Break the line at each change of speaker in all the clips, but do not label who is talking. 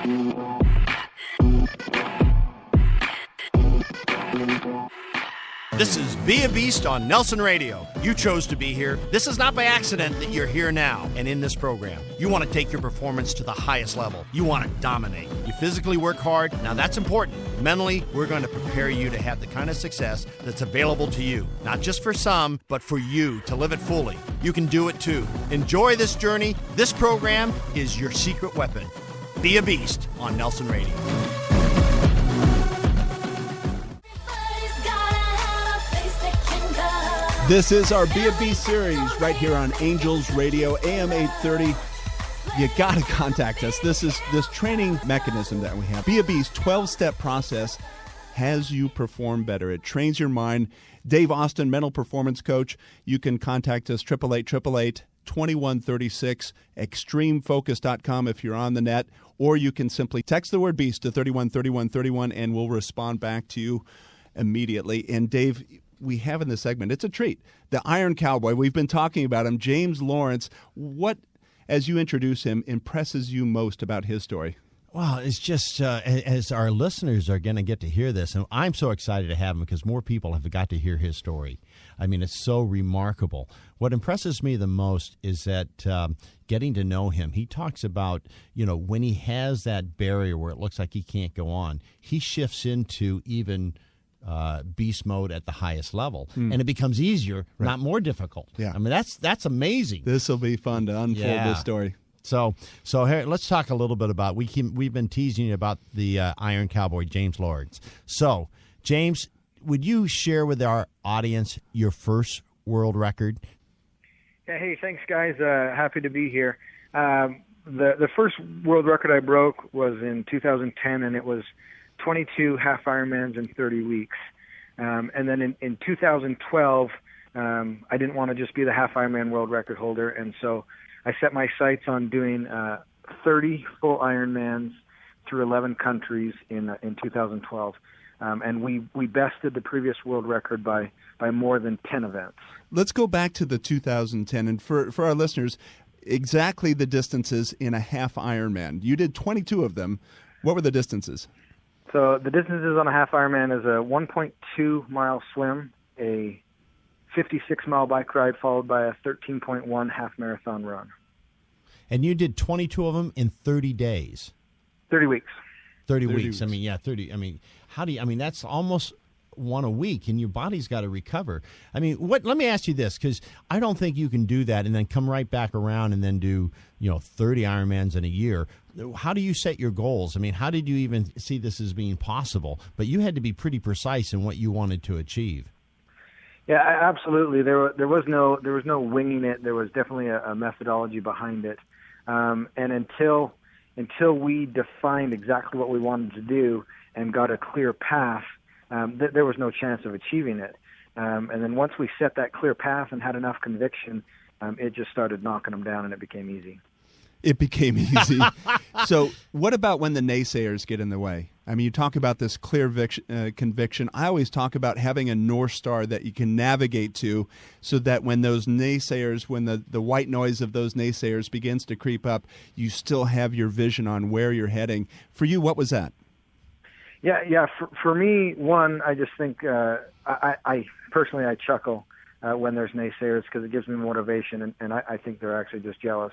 This is Be a Beast on Nelson Radio. You chose to be here. This is not by accident that you're here now and in this program. You want to take your performance to the highest level. You want to dominate. You physically work hard. Now that's important. Mentally, we're going to prepare you to have the kind of success that's available to you. Not just for some, but for you to live it fully. You can do it too. Enjoy this journey. This program is your secret weapon. Be a Beast on Nelson Radio.
This is our Be a Beast series right here on Angels Radio, AM 830. You got to contact us. This training mechanism that we have. Be a Beast 12-step process has you perform better. It trains your mind. Dave Austin, mental performance coach. You can contact us, 888-888-2136, extremefocus.com if you're on the net, or you can simply text the word BEAST to 313131 and we'll respond back to you immediately. And Dave, we have in this segment, it's a treat, the Iron Cowboy. We've been talking about him, James Lawrence. What, as you introduce him, impresses you most about his story?
Well, it's just as our listeners are going to get to hear this, and I'm so excited to have him because more people have got to hear his story. I mean, it's so remarkable. What impresses me the most is that getting to know him, he talks about, when he has that barrier where it looks like he can't go on, he shifts into even beast mode at the highest level, and it becomes easier, not more difficult.
Yeah.
I mean, that's amazing.
This will be fun to unfold this story.
So here, let's talk a little bit about, we've been teasing you about the Iron Cowboy, James Lawrence. So, James, would you share with our audience your first world record?
Yeah, hey, thanks, guys. Happy to be here. The first world record I broke was in 2010, and it was 22 half Ironmans in 30 weeks. And then in 2012, I didn't want to just be the half Ironman world record holder, and so I set my sights on doing 30 full Ironmans through 11 countries in 2012. And we bested the previous world record by more than 10 events.
Let's go back to the 2010, and for our listeners, exactly the distances in a half Ironman. You did 22 of them. What were the distances?
So the distances on a half Ironman is a 1.2-mile swim, a 56-mile bike ride, followed by a 13.1 half marathon run.
And you did 22 of them in 30 days.
30 weeks.
30 weeks. I mean, yeah, 30. I mean, that's almost one a week, and your body's got to recover. I mean, let me ask you this, because I don't think you can do that and then come right back around and then do, 30 Ironmans in a year. How do you set your goals? I mean, how did you even see this as being possible? But you had to be pretty precise in what you wanted to achieve.
Yeah, absolutely. There was no winging it. There was definitely a methodology behind it. And until we defined exactly what we wanted to do and got a clear path, there was no chance of achieving it. And then once we set that clear path and had enough conviction, it just started knocking them down, and it became easy.
It became easy. So what about when the naysayers get in the way? I mean, you talk about this clear conviction. I always talk about having a North Star that you can navigate to so that when those naysayers, when the white noise of those naysayers begins to creep up, you still have your vision on where you're heading. For you, what was that?
Yeah. For me, one, I just think I personally chuckle when there's naysayers because it gives me motivation, and I think they're actually just jealous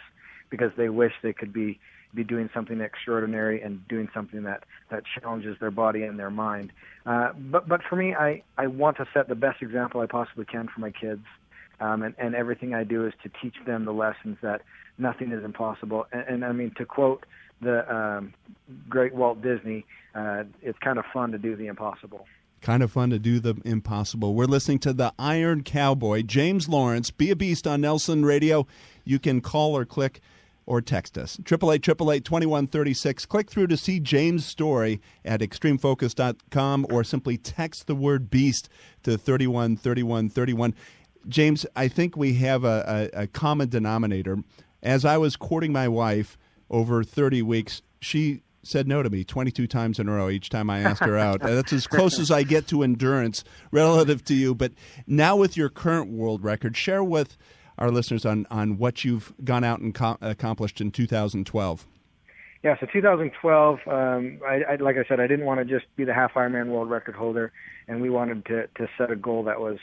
because they wish they could be doing something extraordinary and doing something that challenges their body and their mind. But for me, I want to set the best example I possibly can for my kids, and everything I do is to teach them the lessons that nothing is impossible. And I mean, to quote the great Walt Disney, it's kind of fun to do the impossible.
Kind of fun to do the impossible. We're listening to the Iron Cowboy, James Lawrence. Be a Beast on Nelson Radio. You can call or click or text us. 888-888-2136. Click through to see James' story at extremefocus.com or simply text the word BEAST to 313131. James, I think we have a common denominator. As I was courting my wife over 30 weeks, she said no to me 22 times in a row each time I asked her out. That's as close as I get to endurance relative to you. But now with your current world record, share with our listeners on what you've gone out and accomplished in 2012.
Yeah, so 2012, like I said, I didn't want to just be the half Ironman world record holder, and we wanted to set a goal that was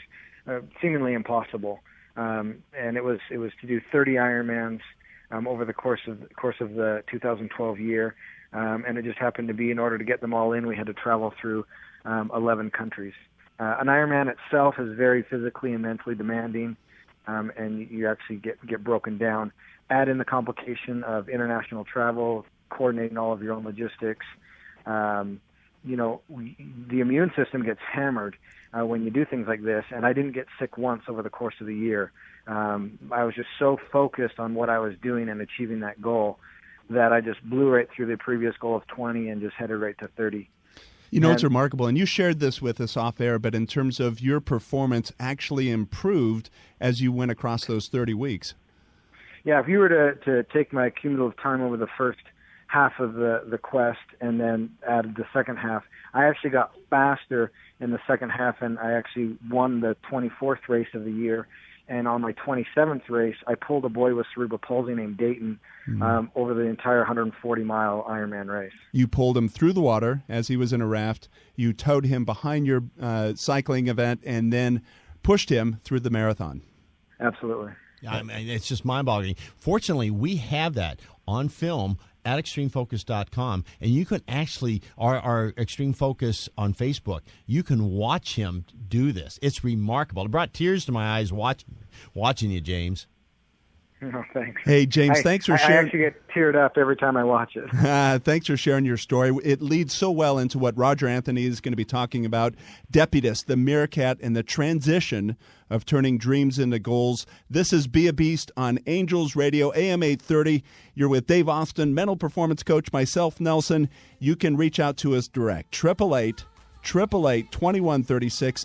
seemingly impossible. And it was to do 30 Ironmans over the course of the 2012 year. And it just happened to be, in order to get them all in, we had to travel through 11 countries. An Ironman itself is very physically and mentally demanding, and you actually get broken down. Add in the complication of international travel, coordinating all of your own logistics. The immune system gets hammered when you do things like this, and I didn't get sick once over the course of the year. I was just so focused on what I was doing and achieving that goal that I just blew right through the previous goal of 20 and just headed right to 30.
It's remarkable, and you shared this with us off air, but in terms of your performance actually improved as you went across those 30 weeks.
Yeah, if you were to take my cumulative time over the first half of the quest and then added the second half, I actually got faster in the second half, and I actually won the 24th race of the year. And on my 27th race, I pulled a boy with cerebral palsy named Dayton over the entire 140-mile Ironman race.
You pulled him through the water as he was in a raft. You towed him behind your cycling event and then pushed him through the marathon.
Absolutely.
I mean, it's just mind-boggling. Fortunately, we have that on film at extremefocus.com, and you can actually, our Extreme Focus on Facebook, you can watch him do this. It's remarkable. It brought tears to my eyes watching you, James.
Oh, thanks.
Hey, James, thanks for sharing.
I actually get teared up every time I watch it.
Thanks for sharing your story. It leads so well into what Roger Anthony is going to be talking about, Deputus, the Meerkat, and the transition of turning dreams into goals. This is Be a Beast on Angels Radio, AM 830. You're with Dave Austin, mental performance coach, myself, Nelson. You can reach out to us direct, 888-2136,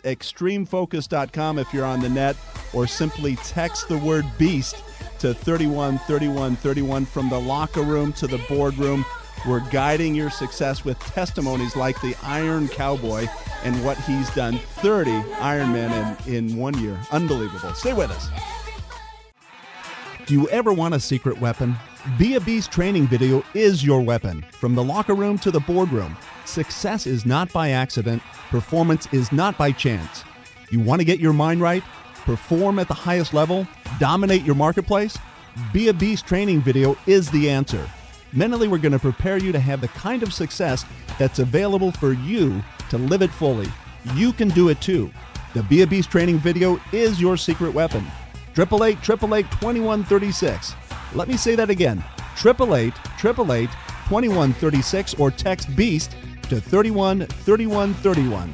extremefocus.com if you're on the net, or simply text the word BEAST to 313131. From the locker room to the boardroom, we're guiding your success with testimonies like the Iron Cowboy and what he's done, 30 Ironman in 1 year. Unbelievable. Stay with us. Do you ever want a secret weapon? Be a Beast training video is your weapon. From the locker room to the boardroom, success is not by accident. Performance is not by chance. You want to get your mind right? Perform at the highest level? Dominate your marketplace? Be a Beast training video is the answer. Mentally, we're going to prepare you to have the kind of success that's available for you to live it fully. You can do it too. The Be a Beast training video is your secret weapon. 888-888-2136. Let me say that again. 888-888-2136, or text BEAST to 313131.